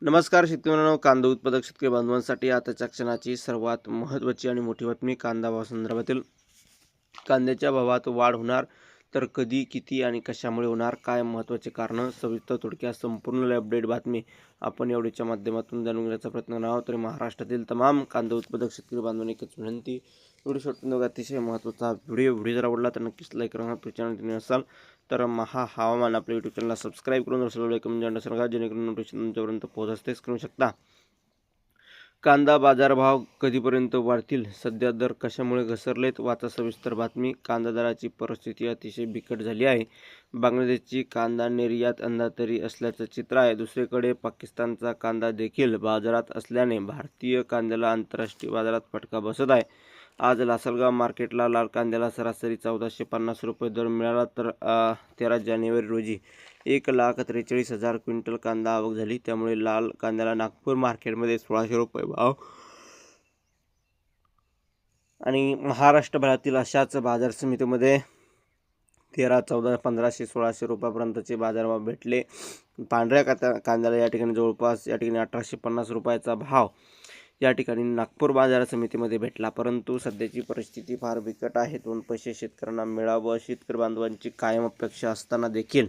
नमस्कार शेतकरी मित्रांनो, कांदा उत्पादक शेतकरी बांधवांसाठी आताच्या क्षणाची सर्वात महत्त्वाची आणि मोठी बातमी कांदा भावासंदर्भातील. कांद्याच्या भावात वाढ होणार तर कधी, किती आणि कशामुळे होणार, काय महत्त्वाचे कारणं, सविस्तर थोडक्यात संपूर्ण अपडेट बातमी आपण या व्हिडिओच्या माध्यमातून जाणून घेण्याचा प्रयत्न करणार आहोत. तरी महाराष्ट्रातील तमाम कांदा उत्पादक शेतकरी बांधवांनी एकच विनंती, व्हिडिओ शेवटपर्यंत अतिशय महत्त्वाचा व्हिडिओ जर आवडला तर नक्कीच लाईक करा. चॅनल असाल तर हवामान आपल्या यूट्यूब चॅनलला सबस्क्राईब करून कमेंट सांगा, जेणेकरून नोटिफिकेशन तुमच्यापर्यंत पोहोचत असतेच करू शकता. कांदा बाजारभाव कधीपर्यंत वाढतील, सध्या दर कशामुळे घसरलेत, वाचा सविस्तर बातमी. कांदा दराची परिस्थिती अतिशय बिकट झाली आहे. बांगलादेशची कांदा निर्यात अंदातरी असल्याचं चित्र आहे. दुसरीकडे पाकिस्तानचा कांदा देखील बाजारात असल्याने भारतीय कांद्याला आंतरराष्ट्रीय बाजारात फटका बसत आहे. आज लासलगाव मार्केटला लाल कांद्याला सरासरी 1450 रुपये दर मिळाला, तर 13 जानेवारी रोजी 1,43,000 क्विंटल कांदा आवक झाली. त्यामुळे लाल कांद्याला नागपूर मार्केटमध्ये 1600 रुपये भाव आणि महाराष्ट्रभरातील अशाच बाजार समितीमध्ये 1300, 1400, 1500, 1600 रुपयापर्यंतचे बाजारभाव भेटले. पांढऱ्या कांद्याला या ठिकाणी जवळपास 1850 रुपयाचा भाव या ठिकाणी नागपूर बाजार समितीमध्ये भेटला. परंतु सध्याची परिस्थिती फार बिकट आहे. 2 पैसे शेतकऱ्यांना मिळावं, शेतकरी बांधवांची कायम अपेक्षा असताना देखील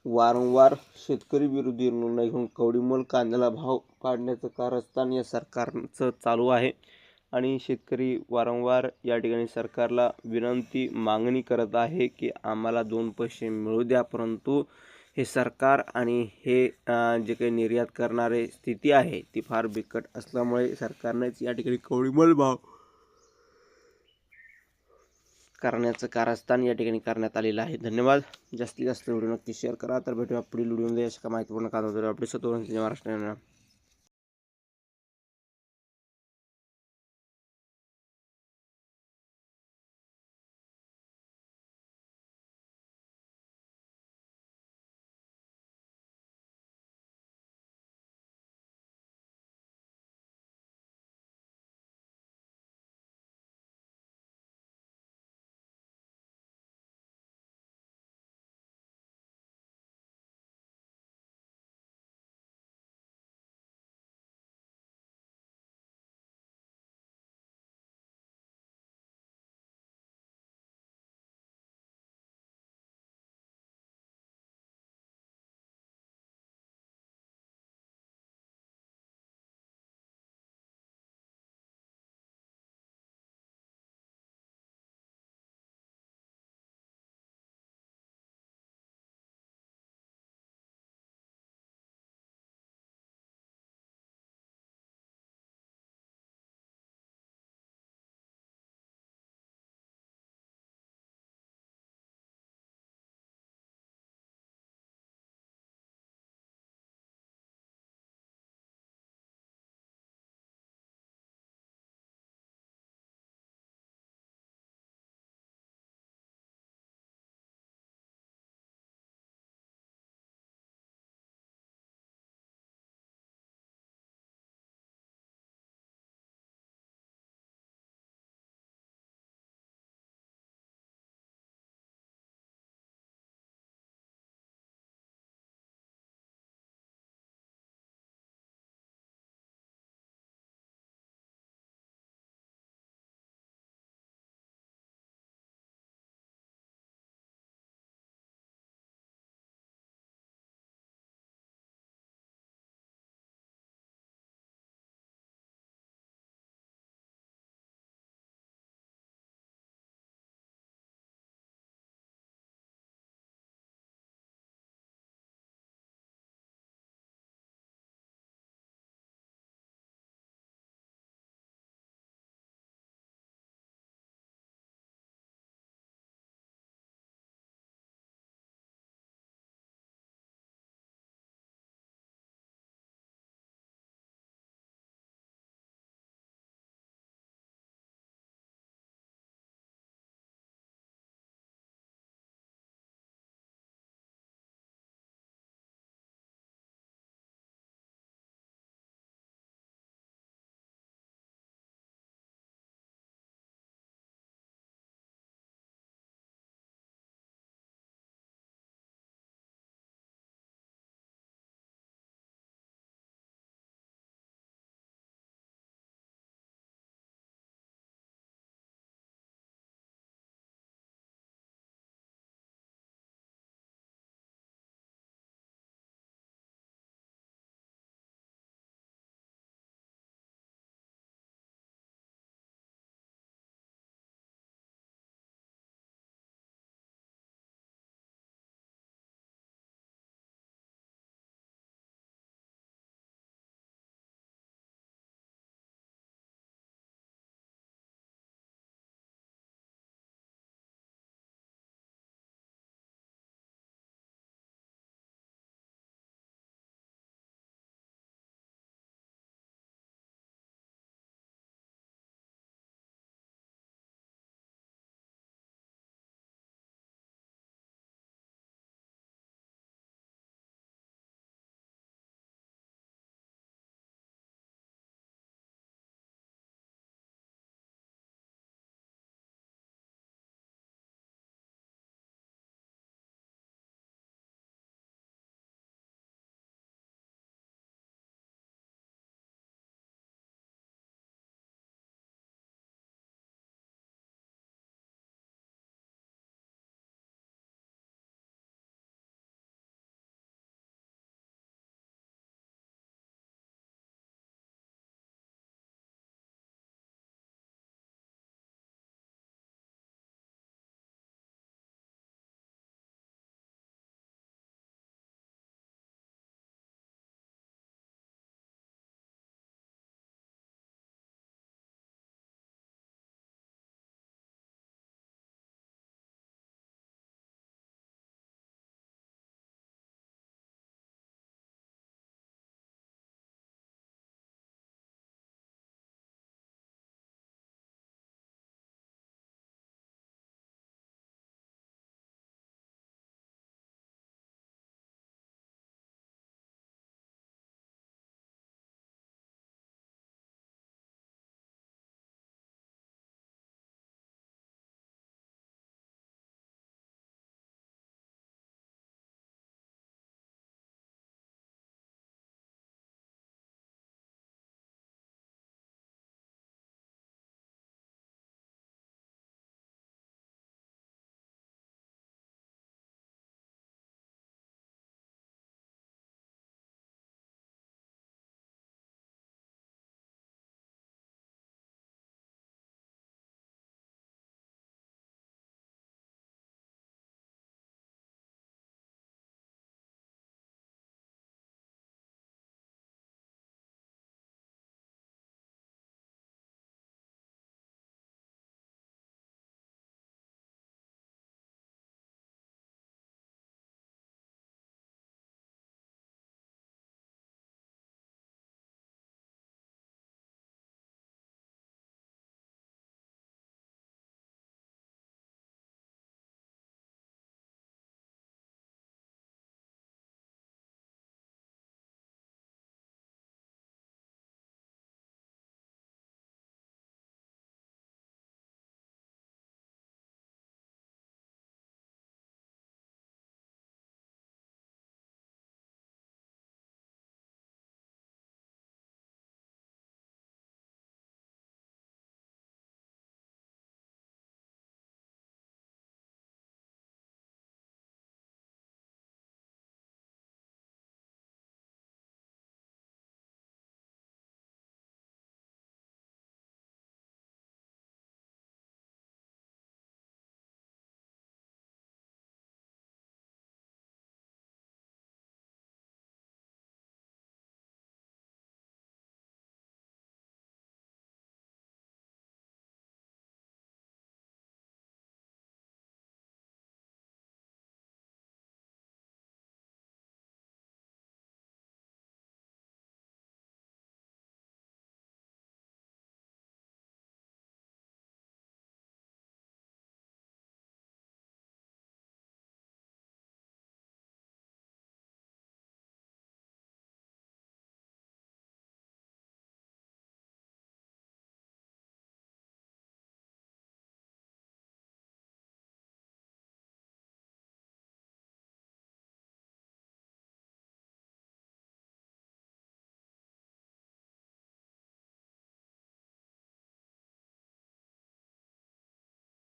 वारंवार शेतकरी विरोधी निर्णय घेऊन कवडीमोल कांद्याला भाव पाडण्याचं कारस्थान या सरकारचं चालू आहे आणि शेतकरी वारंवार या ठिकाणी सरकारला मागणी करत आहे की आम्हाला 2 पैसे मिळू द्या. परंतु हे सरकार आणि हे जे काही निर्यात करणारे स्थिती आहे ती फार बिकट असल्यामुळे सरकारनेच या ठिकाणी कवडीमोल भाव करण्याचं कारस्थान या ठिकाणी करण्यात आलेलं आहे. धन्यवाद. जास्तीत जास्त व्हिडिओ नक्की शेअर करा. तर भेटूया पुढील व्हिडिओमध्ये अशा माहितीपूर्ण कांदा अपडेट महाराष्ट्र.